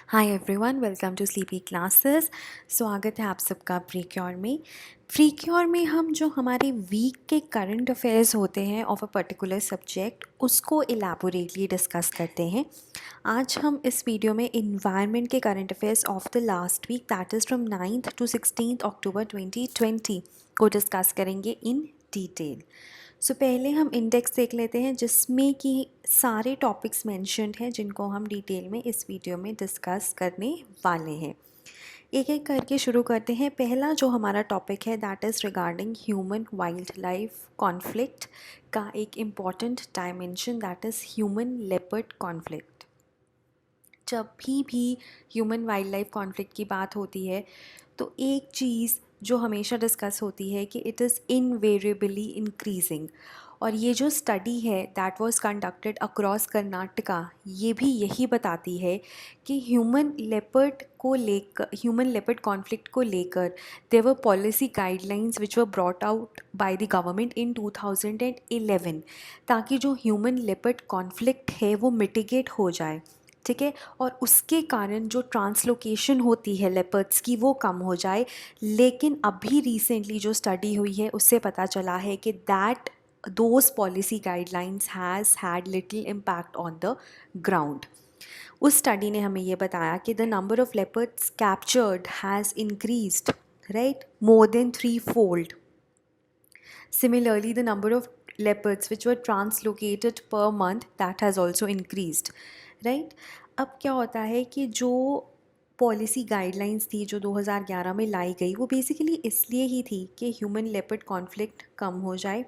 Hi everyone, welcome to sleepy classes. स्वागत है आप सबका प्रीक्योर में। प्रीक्योर में हम जो हमारे वीक के करंट अफेयर्स होते हैं ऑफ अ पर्टिकुलर सब्जेक्ट उसको एलैबोरेटली डिस्कस करते हैं। आज हम इस वीडियो में इन्वायरमेंट के current affairs of the last week, that is from 9th to 16th October 2020 को डिस्कस करेंगे इन डिटेल। सो पहले हम इंडेक्स देख लेते हैं जिसमें कि सारे टॉपिक्स मेंशन्ड हैं जिनको हम डिटेल में इस वीडियो में डिस्कस करने वाले हैं। एक एक करके शुरू करते हैं। पहला जो हमारा टॉपिक है that is regarding human wild life conflict का एक important dimension, that is human leopard conflict. जब भी ह्यूमन वाइल्ड लाइफ कॉन्फ्लिक्ट की बात होती है तो एक चीज़ जो हमेशा डिस्कस होती है कि इट इज़ इनवेरिएबली इंक्रीजिंग। और ये जो स्टडी है that was conducted across Karnataka, ये भी यही बताती है कि ह्यूमन लेपर्ड कॉन्फ्लिक्ट को लेकर there were policy guidelines which were brought out by the government in 2011 ताकि जो ह्यूमन लेपर्ड कॉन्फ्लिक्ट है वो मिटिगेट हो जाए। ठीक है, और उसके कारण जो ट्रांसलोकेशन होती है लेपर्ड्स की वो कम हो जाए। लेकिन अभी रिसेंटली जो स्टडी हुई है उससे पता चला है कि that those policy guidelines has had little impact on the ground. उस स्टडी ने हमें ये बताया कि the number of leopards captured has increased, right, more than 3-fold. Similarly, the number of leopards which were translocated per month that has also increased, right? अब क्या होता है कि जो पॉलिसी गाइडलाइंस थी जो 2011 में लाई गई वो बेसिकली इसलिए ही थी कि ह्यूमन लेपर्ड कॉन्फ्लिक्ट कम हो जाए,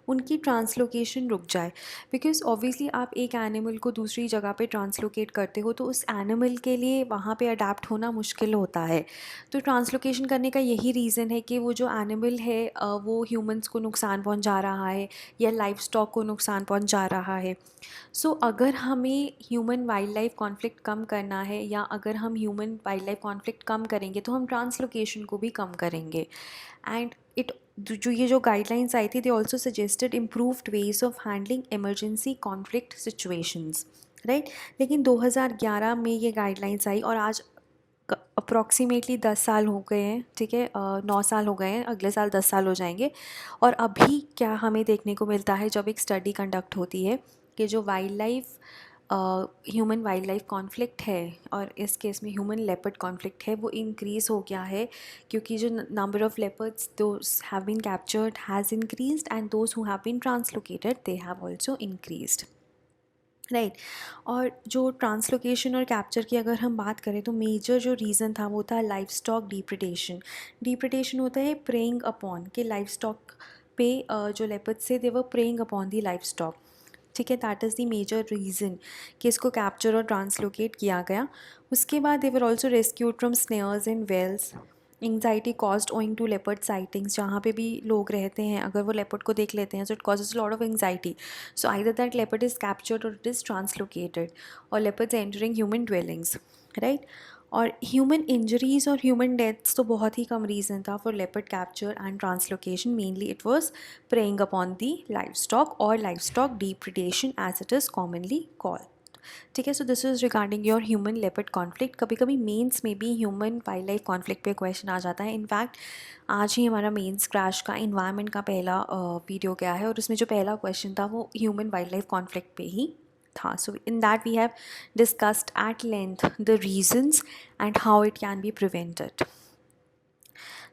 उनकी ट्रांसलोकेशन रुक जाए। बिकॉज ऑब्वियसली आप एक एनिमल को दूसरी जगह पे ट्रांसलोकेट करते हो तो उस एनिमल के लिए वहाँ पे अडेप्ट होना मुश्किल होता है। तो ट्रांसलोकेशन करने का यही रीज़न है कि वो जो एनिमल है वो ह्यूमंस को नुकसान पहुँचा रहा है या लाइफ स्टॉक को नुकसान पहुँचा रहा है। सो अगर हमें ह्यूमन वाइल्ड लाइफ कॉन्फ्लिक्ट कम करना है या अगर हम ह्यूमन वाइल्ड लाइफ कॉन्फ्लिक्ट कम करेंगे तो हम ट्रांसलोकेशन को भी कम करेंगे। एंड इट जो ये जो गाइडलाइंस आई थी they also suggested improved ways of handling emergency conflict situations, right. लेकिन 2011 में ये गाइडलाइंस आई और आज अप्रॉक्सीमेटली 10 साल हो गए हैं। ठीक है, 9 साल हो गए हैं, अगले साल 10 साल हो जाएंगे। और अभी क्या हमें देखने को मिलता है जब एक स्टडी कंडक्ट होती है कि जो wild life human wild life conflict है और इस केस में ह्यूमन लेपर्ड कॉन्फ्लिक्ट है वो इंक्रीज़ हो गया है क्योंकि जो number of leopards those have been captured has increased and those who have been translocated they have also increased, right. और जो ट्रांसलोकेशन और कैप्चर की अगर हम बात करें तो मेजर जो रीज़न था वो था लाइफ स्टॉक डिप्रेडेशन। डिप्रेडेशन होता है प्रेइंग अपॉन, कि लाइफ स्टॉक पे जो लेपर्ड्स से they were preying upon the life stock. ठीक है, that is the major reason कि इसको कैप्चर और ट्रांसलोकेट किया गया। उसके बाद they were also rescued from snares and wells. Anxiety caused owing to leopard sightings, जहाँ पे भी लोग रहते हैं अगर वो लेपर्ड को देख लेते हैं so it causes lot of anxiety. So either that leopard is captured or it is translocated or leopards entering human dwellings, right. और ह्यूमन इंजरीज और ह्यूमन डेथ्स तो बहुत ही कम रीज़न था for leopard capture and translocation. Mainly it was preying upon the life stock or life stock depredation as it is commonly called. ठीक है, so this is regarding your human leopard conflict. कभी कभी mains में भी human wild life conflict पे question आ जाता है। In fact आज ही हमारा मेंस क्रैश का इन्वायरमेंट का पहला वीडियो गया है और उसमें जो पहला क्वेश्चन था वो ह्यूमन वाइल्ड लाइफ कॉन्फ्लिक्ट पे ही था। So in that we have discussed at length the reasons and how it can be prevented.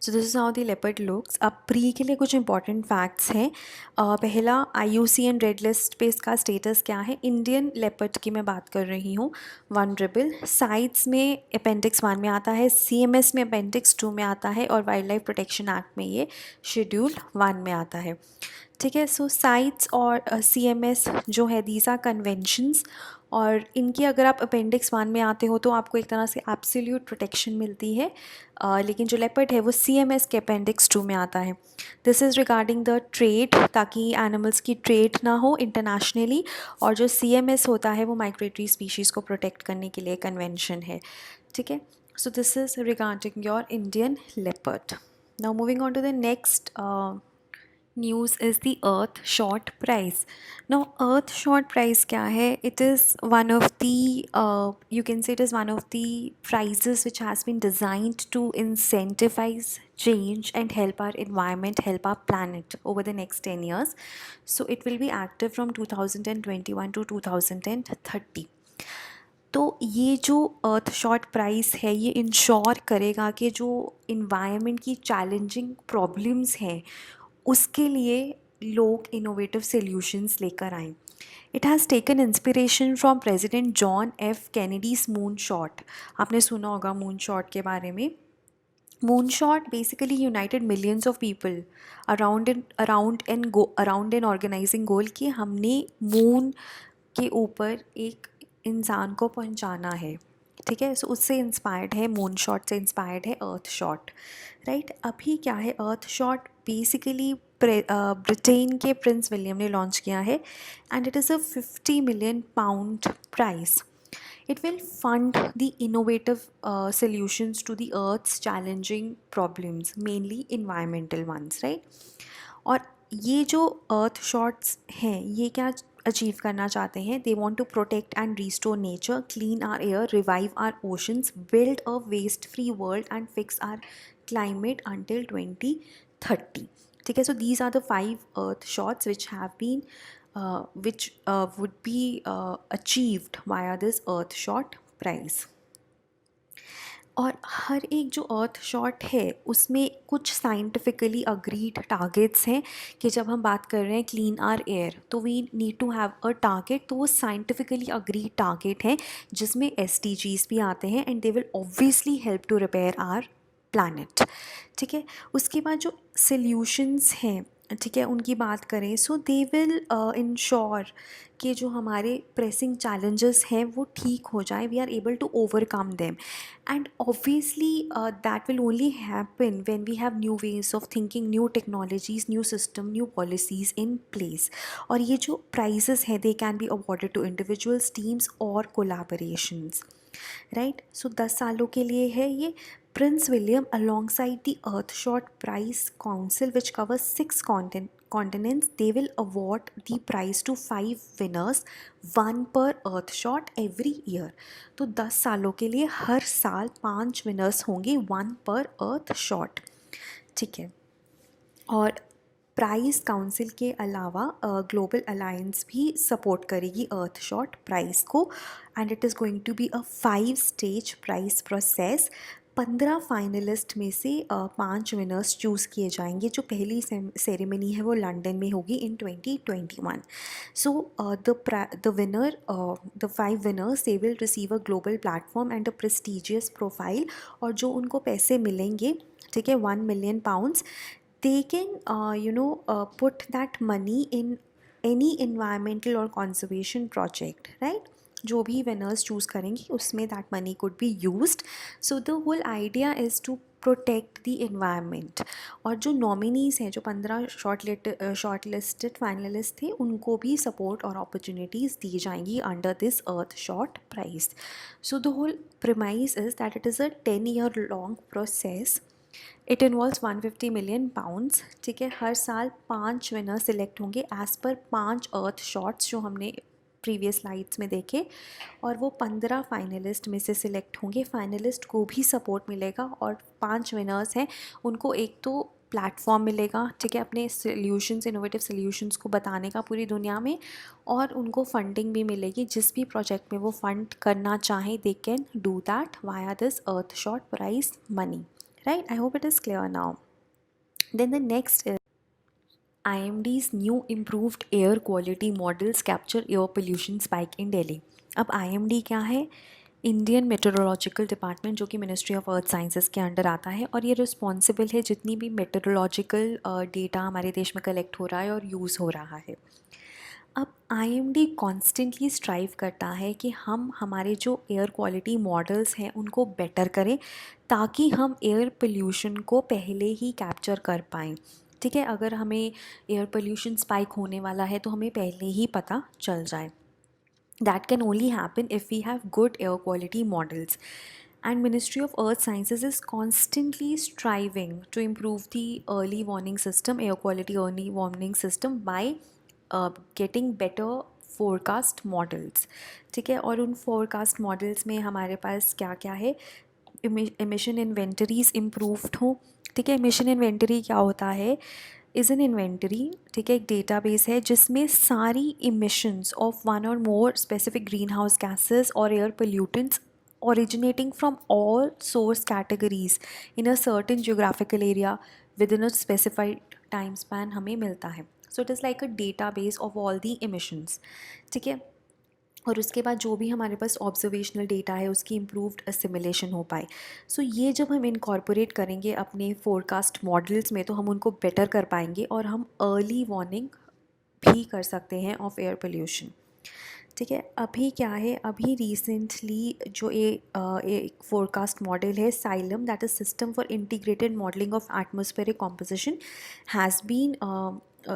So this is how the leopard looks. अब प्री के लिए कुछ इंपॉर्टेंट फैक्ट्स हैं। पहला, IUCN रेड लिस्ट पे इसका स्टेटस क्या है। इंडियन लेपर्ड की मैं बात कर रही हूँ, वनरेबल। साइट्स में अपेंडिक्स 1 में आता है, CMS में अपेंडिक्स 2 में आता है और वाइल्ड लाइफ प्रोटेक्शन एक्ट में ये शेड्यूल 1 में आता है। ठीक है, सो साइट्स और CMS जो है दीज आर कन्वेंशंस और इनकी अगर आप अपेंडिक्स 1 में आते हो तो आपको एक तरह से एब्सोल्यूट प्रोटेक्शन मिलती है। लेकिन जो लेपर्ड है वो CMS के अपेंडिक्स 2 में आता है। This is regarding the trade, ताकि एनिमल्स की ट्रेड ना हो इंटरनेशनली। और जो CMS होता है वो माइग्रेटरी स्पीशीज़ को प्रोटेक्ट करने के लिए कन्वेंशन है। ठीक है, so this is regarding your Indian leopard. Now moving on to the next news is the earth shot prize. Now earth shot prize क्या है? It is one of the you can say it is one of the prizes which has been designed to incentivize change and help our environment, help our planet over the next 10 years. So it will be active from 2021 to 2030. तो ये जो अर्थ shot price है ये ensure करेगा कि जो environment की challenging problems हैं उसके लिए लोग इनोवेटिव सॉल्यूशंस लेकर आएँ. It has taken inspiration from president John F Kennedy's moon shot. आपने सुना होगा मून शॉट के बारे में. Moon shot basically united millions of people around an organising goal कि हमने मून के ऊपर एक इंसान को पहुंचाना है. ठीक है, सो उससे इंस्पायर्ड है, मून शॉट से इंस्पायर्ड है अर्थ शॉट. राइट, अभी क्या है, अर्थ शॉट बेसिकली ब्रिटेन के प्रिंस विलियम ने लॉन्च किया है and it is a 50 million pound price. It will fund the innovative solutions to the Earth's challenging problems, mainly environmental ones, right? और ये जो अर्थ शॉट्स हैं ये क्या अचीव करना चाहते हैं? They want to protect and restore nature, clean our air, revive our oceans, build a waste free world and fix our climate until 2030. ठीक है, so these are the 5 earth shots which have been which would be achieved via this earth shot prize. और हर एक जो अर्थ shot है उसमें कुछ scientifically agreed targets हैं कि जब हम बात कर रहे हैं क्लीन आर एयर तो we need to have a target. तो वो साइंटिफिकली अग्रीड टारगेट हैं जिसमें SDGs भी आते हैं and they will obviously help to repair our planet. ठीक है, उसके बाद जो सल्यूशंस हैं, ठीक है, उनकी बात करें सो दे विल इंश्योर कि जो हमारे प्रेसिंग चैलेंजेस हैं वो ठीक हो जाए, we are able to overcome them. And obviously that will only happen when we have new ways of thinking, new technologies, new system, new policies in place. और ये जो प्राइजेस हैं they can be awarded to individuals, teams और collaborations. Right, so 10 सालों के लिए है ये. Prince William, alongside the Earthshot Prize Council, which covers 6 continents, they will award the prize to 5 winners, one per Earthshot every year. तो 10 सालों के लिए हर साल 5 winners होंगे, one per Earthshot. ठीक है, और प्राइज़ काउंसिल के अलावा ग्लोबल अलायंस भी सपोर्ट करेगी अर्थ शॉट प्राइज़ को and it is going to be a 5 stage prize process. 15 finalist में से 5 विनर्स चूज़ किए जाएंगे. जो पहली सेरेमनी है वो लंदन में होगी इन 2021. So the 5 winners they will receive a global platform and a prestigious profile. और जो उनको पैसे मिलेंगे, ठीक है, 1 million pounds, they can put that money in any environmental or conservation project, right? जो भी winners choose करेंगे उसमें that money could be used. So the whole idea is to protect the environment. और जो nominees हैं, जो 15 shortlisted finalists थे, उनको भी support और opportunities दी जाएंगी under this Earth Shot Prize. So the whole premise is that it is a 10-year long process. It involves 150 million pounds. ठीक है, हर साल 5 विनर सिलेक्ट होंगे एज़ पर 5 अर्थ शॉट्स जो हमने प्रीवियस स्लाइड्स में देखे. और वो 15 फाइनलिस्ट में से सिलेक्ट होंगे. फाइनलिस्ट को भी सपोर्ट मिलेगा और 5 विनर्स हैं उनको एक तो प्लेटफॉर्म मिलेगा, ठीक है, अपने सॉल्यूशंस, इनोवेटिव सॉल्यूशंस को बताने का पूरी दुनिया में. और उनको फंडिंग भी मिलेगी. जिस भी प्रोजेक्ट में वो फंड करना चाहें they can do that via this earth shot prize money. Right, I hope it is clear now. Then the next is IMD's new improved air quality models capture air pollution spike in Delhi. अब IMD क्या है? Indian meteorological department, जो कि ministry of earth sciences के under आता है. और ये रिस्पॉन्सिबल है जितनी भी मेट्रोलॉजिकल डेटा हमारे देश में कलेक्ट हो रहा है और यूज़ हो रहा है. अब IMD कॉन्स्टेंटली स्ट्राइव करता है कि हम हमारे जो एयर क्वालिटी मॉडल्स हैं उनको बेटर करें ताकि हम एयर पोल्यूशन को पहले ही कैप्चर कर पाएँ. ठीक है, अगर हमें एयर पोल्यूशन स्पाइक होने वाला है तो हमें पहले ही पता चल जाए. That can only happen if we have good air quality models. And Ministry of Earth Sciences is constantly striving to improve the early warning system, air quality early warning system, by getting better forecast models. ठीक है, और उन forecast models में हमारे पास क्या क्या है, emission inventories improved हो. ठीक है, emission inventory क्या होता है, इज़ एन इन्वेंटरी, ठीक है, एक डेटाबेस है जिसमें सारी emissions of one or more specific green house gases or air pollutants originating from all source categories in a certain geographical area within a specified time span हमें मिलता है. So it is like a database of all the emissions. ठीक है, और उसके बाद जो भी हमारे पास ऑब्जर्वेशनल डेटा है उसकी इम्प्रूव्ड असिमिलेशन हो पाए. सो ये जब हम इनकॉर्पोरेट करेंगे अपने फोरकास्ट मॉडल्स में तो हम उनको बेटर कर पाएंगे और हम अर्ली वार्निंग भी कर सकते हैं ऑफ एयर पोल्यूशन. ठीक है, अभी क्या है, अभी रिसेंटली जो एक फोरकास्ट मॉडल है SILAM, that is system for integrated modelling of atmospheric composition, has been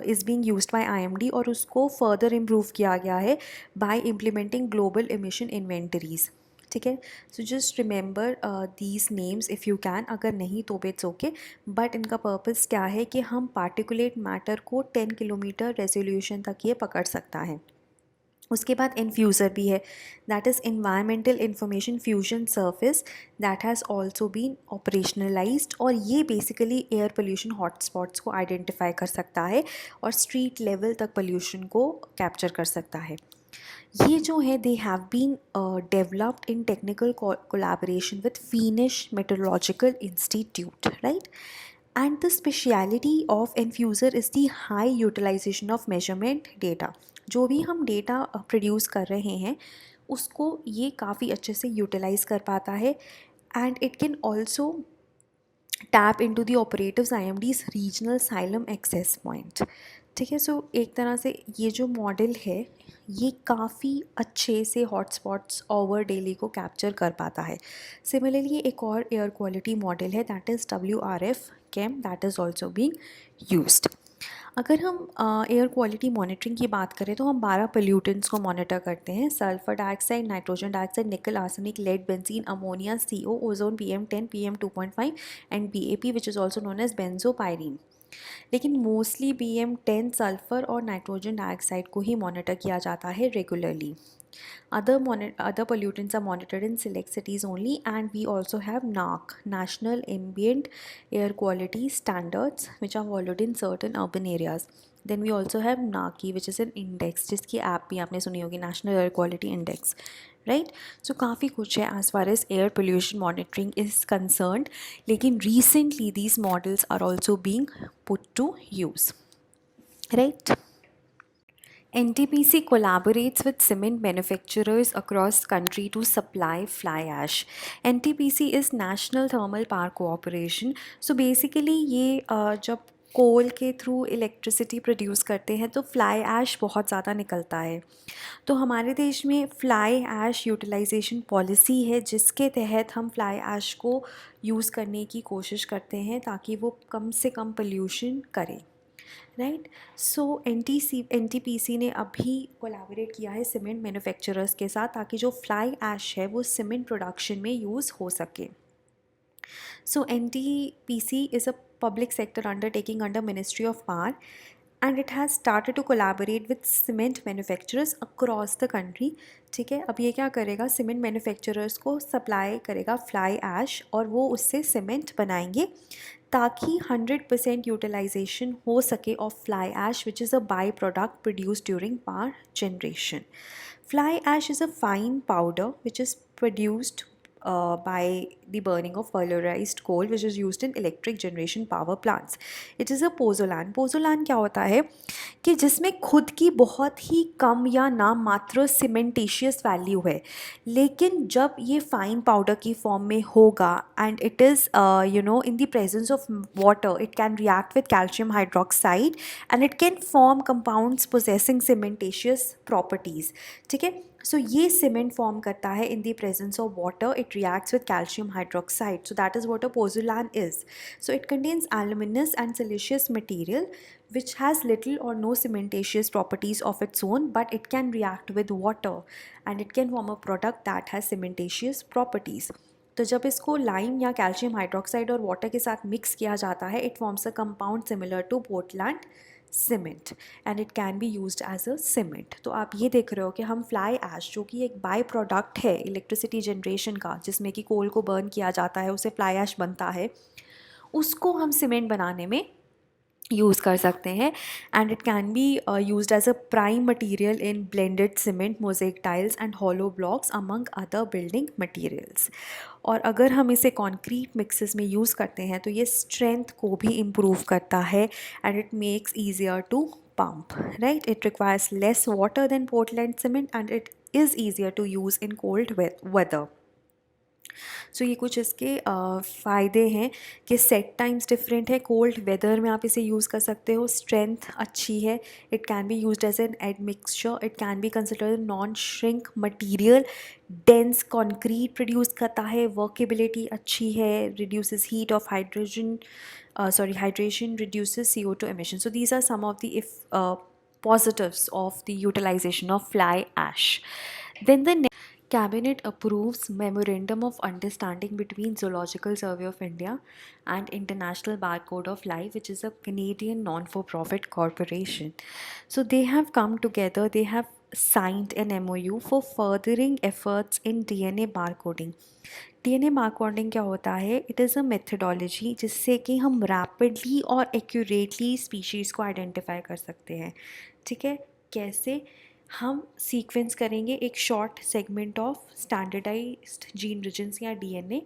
is being used by IMD, और उसको फर्दर इम्प्रूव किया गया है by implementing global emission inventories. ठीक है, so just remember these names if you can, अगर नहीं तो इट्स ओके. बट इनका पर्पज़ क्या है कि हम पार्टिकुलेट मैटर को 10 किलोमीटर रेजोल्यूशन तक ये पकड़ सकता है. उसके बाद इन्फ्यूज़र भी है, that is environmental information fusion service, that has also been operationalised, और ये बेसिकली एयर पोल्यूशन हॉटस्पॉट्स को आइडेंटिफाई कर सकता है और स्ट्रीट लेवल तक पोल्यूशन को कैप्चर कर सकता है. ये जो है they have been developed in technical collaboration with Finnish meteorological institute, right. And the speciality of Enfuser is the high utilization of measurement data. जो भी हम डेटा प्रोड्यूस कर रहे हैं उसको ये काफ़ी अच्छे से यूटिलाइज़ कर पाता है, and it can also tap into the operatives IMD's regional xylem access point. ठीक है, सो एक तरह से ये जो मॉडल है ये काफ़ी अच्छे से हॉटस्पॉट्स ओवर दिल्ली को कैप्चर कर पाता है. सिमिलरली एक और एयर क्वालिटी मॉडल है, that is WRF chem, that is also being used. अगर हम एयर क्वालिटी मॉनिटरिंग की बात करें तो हम 12 पोल्यूटेंट्स को मॉनिटर करते हैं: sulphur dioxide, nitrogen dioxide, nickel, arsenic, lead, benzene, ammonia, CO, ozone, PM10, PM2.5 and BAP which is also known as benzopyrene. लेकिन मोस्टली PM10, सल्फ़र और नाइट्रोजन डाइऑक्साइड को ही मॉनिटर किया जाता है regularly. Other pollutants are monitored in select cities only, and we also have NAQ, National Ambient Air Quality Standards, which are followed in certain urban areas. Then we also have NAQI, which is an index, जिसकी app भी आपने सुनी होगी, National Air Quality Index, right? So काफ़ी कुछ है as far as air pollution monitoring is concerned. लेकिन recently these models are also being put to use, right? NTPC collaborates with cement manufacturers across country to supply fly ash. NTPC is National Thermal Power Corporation. So basically ये जब कोल के through electricity produce करते हैं तो fly ash बहुत ज़्यादा निकलता है. तो हमारे देश में फ्लाई ऐश यूटिलाइजेशन पॉलिसी है जिसके तहत हम फ्लाई ऐश को यूज़ करने की कोशिश करते हैं ताकि वो कम से कम पोल्यूशन करे, राइट. सो NTPC ने अभी कोलैबोरेट किया है सीमेंट मैन्युफैक्चरर्स के साथ ताकि जो फ्लाई ऐश है वो सीमेंट प्रोडक्शन में यूज़ हो सके. सो NTPC is a public sector undertaking under Ministry of Power, and it has started to collaborate with cement manufacturers across the country. ठीक है, अब ये क्या करेगा, सीमेंट मैन्युफैक्चरर्स को सप्लाई करेगा फ्लाई ऐश और वो उससे सीमेंट बनाएंगे ताकि 100% यूटिलाइजेशन हो सके of fly ash, which is a by product produced during power generation. Fly ash is a fine powder which is produced by the burning of pulverized coal, which is used in electric generation power plants. It is a पोजोलान. पोजोलान क्या होता है कि जिसमें खुद की बहुत ही कम या नाम मात्र सीमेंटेशियस वैल्यू है, लेकिन जब ये फाइन पाउडर की फॉर्म में होगा and it is in the presence of water, it can react with calcium hydroxide and it can form compounds possessing cementitious properties. ठीक है, सो ये सीमेंट फॉर्म करता है in the presence of water. It reacts with calcium hydroxide, so that is what a pozzolan is. So it contains aluminous and siliceous material which has little or no cementitious properties of its own, but it can react with water and it can form a product that has cementitious properties. तो जब इसको lime या calcium hydroxide और water के साथ mix किया जाता है, it forms a compound similar to Portland cement and it can be used as a cement. तो आप ये देख रहे हो कि हम फ्लाई ऐश, जो कि एक बाय प्रोडक्ट है इलेक्ट्रिसिटी जनरेशन का, जिसमें कि कोल को बर्न किया जाता है, उससे फ्लाई ऐश बनता है, उसको हम सीमेंट बनाने में यूज़ कर सकते हैं। And it can be used as a prime material in blended cement, mosaic tiles and hollow blocks among other building materials. और अगर हम इसे कॉन्क्रीट मिक्सेस में यूज़ करते हैं तो ये स्ट्रेंथ को भी इम्प्रूव करता है and it makes easier to pump, right? It requires less water than Portland cement and it is easier to use in cold weather. सो ये कुछ इसके फ़ायदे हैं कि सेट टाइम्स डिफरेंट है, कोल्ड वेदर में आप इसे यूज़ कर सकते हो, स्ट्रेंथ अच्छी है, it can be used as an admixture, it can be considered non shrink material, dense concrete produce करता है, वर्केबिलिटी अच्छी है, reduces heat of hydrogen hydration reduces CO2 emissions. So these are some of the positives of the utilization of fly ash. Then the Cabinet approves Memorandum of Understanding between Zoological Survey of India and International Barcode of Life, which is a Canadian non-for-profit corporation. So they have come together, they have signed an MOU for furthering efforts in DNA barcoding. DNA barcoding क्या होता है? It is a methodology जिससे कि हम rapidly और accurately species को identify कर सकते हैं। ठीक है, कैसे? हम सीक्वेंस करेंगे एक short segment of standardized gene regions या डीएनए,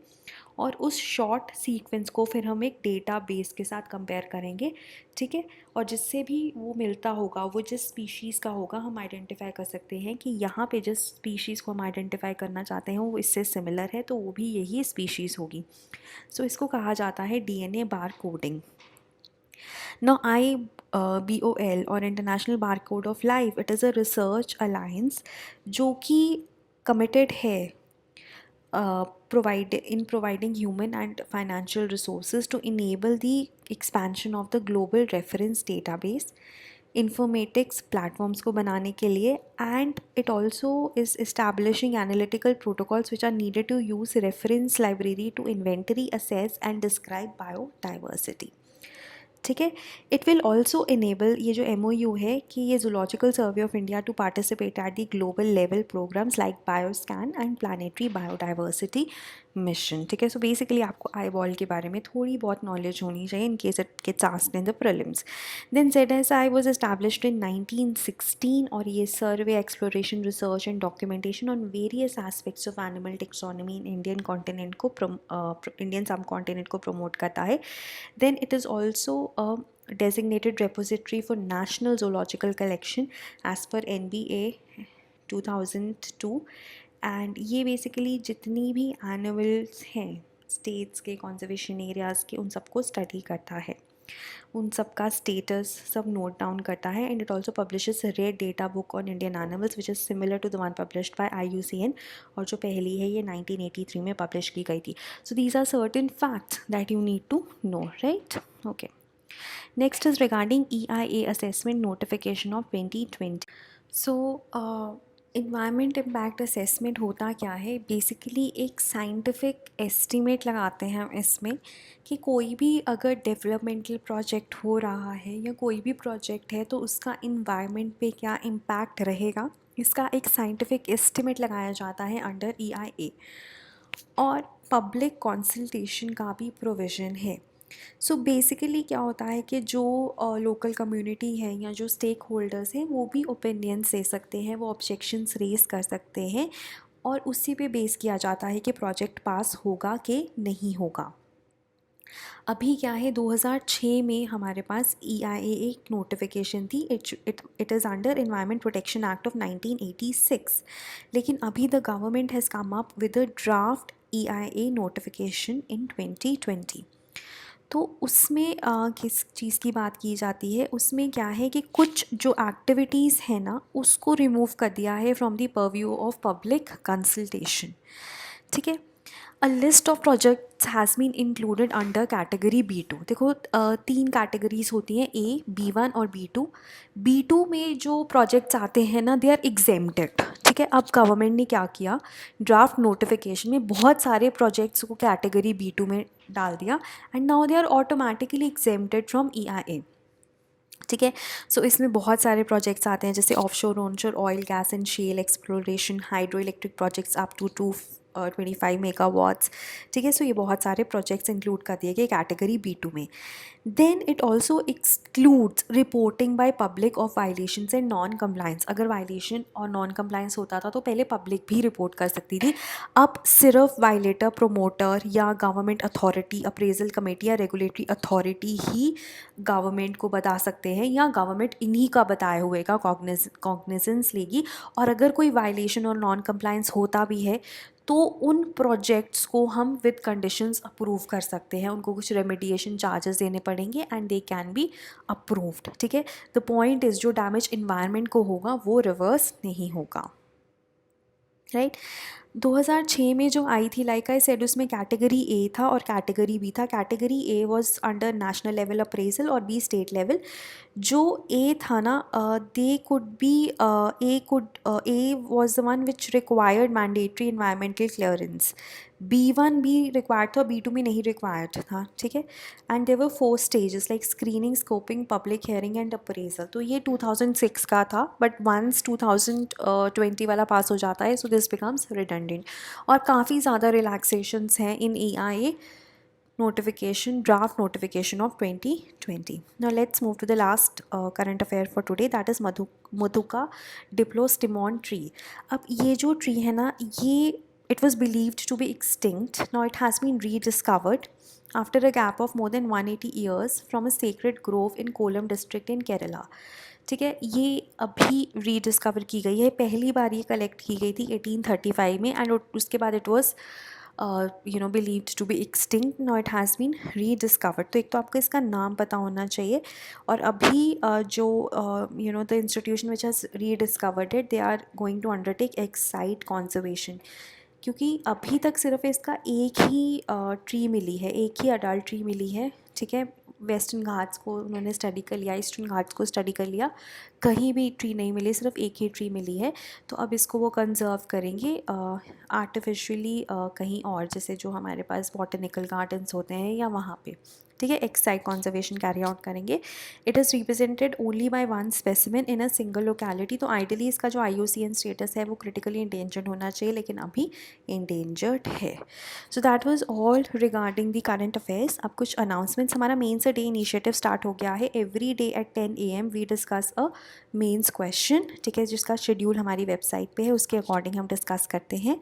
और उस शॉर्ट सीक्वेंस को फिर हम एक डेटा बेस के साथ कंपेयर करेंगे। ठीक है, और जिससे भी वो मिलता होगा, वो जिस स्पीशीज़ का होगा, हम आइडेंटिफाई कर सकते हैं कि यहाँ पे जिस स्पीशीज़ को हम आइडेंटिफाई करना चाहते हैं वो इससे सिमिलर है, तो वो भी यही स्पीशीज़ होगी। सो इसको कहा जाता है डीएनए बार कोडिंग। Now, IBOL और international barcode of life, it is a research alliance जो कि कमिटेड है providing human and financial resources to enable the expansion of the global reference database, informatics platforms को बनाने के लिए, and it also is establishing analytical protocols which are needed to use reference library to inventory, assess and describe biodiversity. ठीक है, it will also enable, ये जो MOU है कि ये Zoological Survey of India to participate at the global level programmes like BIOSCAN and planetary biodiversity mission. ठीक है, so basically आपको आईबॉल के बारे में थोड़ी बहुत नॉलेज होनी चाहिए in case it gets asked in the prelims. Then ZSI was established in 1916 और ये survey, exploration, research and documentation on various aspects of animal taxonomy in Indian continent को इंडियन सब कॉन्टिनेंट को promote करता है। Then it is also a designated repository for National Zoological Collection as per NBA 2002 and ये basically जितनी भी animals हैं states के, conservation areas के, उन सबको स्टडी करता है, उन सब का स्टेटस सब नोट डाउन करता है। And it also publishes rare data book on Indian animals which is similar to the one published by IUCN, और जो पहली है ये 1983 में पब्लिश की गई थी। So these are certain facts that you need to know, right? Okay, next is regarding EIA assessment notification of 2020. So environment impact assessment होता क्या है? बेसिकली एक साइंटिफिक एस्टीमेट लगाते हैं हम इसमें कि कोई भी अगर डेवलपमेंटल प्रोजेक्ट हो रहा है या कोई भी प्रोजेक्ट है तो उसका इन्वायरमेंट पे क्या इम्पैक्ट रहेगा, इसका एक साइंटिफिक एस्टीमेट लगाया जाता है अंडर EIA। और पब्लिक कंसल्टेशन का भी प्रोविज़न है। सो बेसिकली क्या होता है कि जो लोकल कम्युनिटी है या जो स्टेक होल्डर्स हैं वो भी ओपिनियंस दे सकते हैं, वो ऑब्जेक्शंस रेज कर सकते हैं, और उसी पे बेस किया जाता है कि प्रोजेक्ट पास होगा कि नहीं होगा। अभी क्या है, 2006 में हमारे पास EIA एक नोटिफिकेशन थी, it is under environment protection act of 1986, लेकिन अभी the government has come up with a draft EIA notification इन 2020। तो उसमें किस चीज़ की बात की जाती है, उसमें क्या है कि कुछ जो एक्टिविटीज़ है ना उसको रिमूव कर दिया है from the purview of public consultation. ठीक है, a list of projects has been included under category B2। देखो 3 कैटेगरीज होती हैं, A, B1 और B2। B2 में जो प्रोजेक्ट्स आते हैं ना, दे आर एग्जेम्प्टेड। ठीक ठीक है, अब गवर्नमेंट ने क्या किया, ड्राफ्ट नोटिफिकेशन में बहुत सारे प्रोजेक्ट्स को कैटेगरी B2 में डाल दिया and now they are automatically exempted from EIA। ठीक है, सो इसमें बहुत सारे प्रोजेक्ट्स आते हैं जैसे offshore onshore oil gas and shale exploration, hydro electric projects up to 25 megawatts. ठीक है, सो ये बहुत सारे प्रोजेक्ट्स इंक्लूड कर दिए गए कैटेगरी B2 में। Then it also excludes reporting by public of violations and non compliance. अगर वायलेशन और नॉन कंप्लाइंस होता था तो पहले पब्लिक भी रिपोर्ट कर सकती थी, अब सिर्फ वायलेटर, प्रोमोटर या गवर्नमेंट अथॉरिटी, अप्रेजल कमेटी या रेगुलेटरी अथॉरिटी ही गवर्नमेंट को बता सकते हैं या गवर्नमेंट इन्हीं का बताए हुए का कॉग्निजेंस लेगी। और अगर कोई वायलेशन और नॉन कंप्लाइंस होता भी है तो उन प्रोजेक्ट्स को हम विद कंडीशंस अप्रूव कर सकते हैं, उनको कुछ रेमेडिएशन चार्जेस देने पड़ेंगे and they can be approved. ठीक है, द पॉइंट इज़ जो डैमेज इन्वायरमेंट को होगा वो रिवर्स नहीं होगा, राइट। 2006 में जो आई थी, लाइक आई सेड, उसमें कैटेगरी ए था और कैटेगरी बी था। Category A was under national level appraisal और बी स्टेट लेवल। जो ए था ना, they could be A was the one which required mandatory environmental clearance. B1 भी रिक्वायर्ड था, B2 में नहीं रिक्वायर्ड था। ठीक है, and there were 4 stages like screening, scoping, public hearing and appraisal. तो ये 2006 का था, बट वंस 2020 वाला पास हो जाता है सो दिस बिकम्स रिडंडेंट। और काफ़ी ज़्यादा रिलैक्सेशंस हैं इन EIA notification, draft notification of 2020. Now let's move to the last current affair for today, that is Madhuka diplostimon tree. अब ये जो tree है ना, ये it was believed to be extinct. Now it has been rediscovered after a gap of more than 180 years from a sacred grove in Kollam district in Kerala. ठीक है, ये अभी रीडिस्कवर की गई है, पहली बार ये कलेक्ट की गई थी 1835 में एंड उसके बाद it was believed to be extinct. Now it has been rediscovered. तो एक तो आपको इसका नाम पता होना चाहिए, और अभी जो the institution which has rediscovered it, they are going to undertake site conservation, क्योंकि अभी तक सिर्फ इसका एक ही ट्री मिली है, एक ही अडल्ट ट्री मिली है। ठीक है, वेस्टर्न घाट्स को उन्होंने स्टडी कर लिया, ईस्टर्न घाट्स को स्टडी कर लिया, कहीं भी ट्री नहीं मिली, सिर्फ एक ही ट्री मिली है। तो अब इसको वो कंजर्व करेंगे आर्टिफिशियली कहीं और, जैसे जो हमारे पास बॉटनिकल गार्डन्स होते हैं या वहाँ पे। ठीक है, एक्साइट कॉन्जर्वेशन कैरी आउट करेंगे। It is represented only by one specimen in a single locality. तो आइडियली इसका जो IUCN स्टेटस है वो क्रिटिकली इंडेंजर्ड होना चाहिए, लेकिन अभी इंडेंजर्ड है। So that was all regarding the current affairs. अब कुछ अनाउंसमेंट्स। हमारा मेंस डे इनिशिएटिव स्टार्ट हो गया है। Every day at 10 AM we discuss a mains question. ठीक है, जिसका शेड्यूल हमारी वेबसाइट पे है, उसके अकॉर्डिंग हम डिस्कस करते हैं।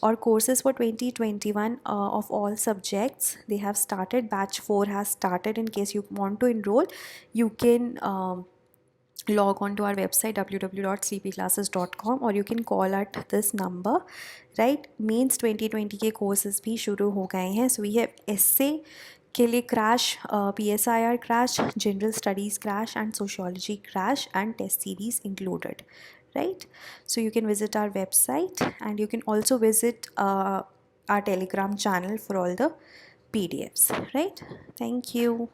और courses for 2021 of all subjects they have started. Batch 4 has started. In case you want to enroll, you can log on to our website www.cpclasses.com or you can call at this number, right? Mains 2020 के courses भी शुरू हो गए हैं. So we have essay के लिए crash, PSIR crash, general studies crash and sociology crash and test series included, right? So you can visit our website and you can also visit our Telegram channel for all the PDFs, right? Thank you.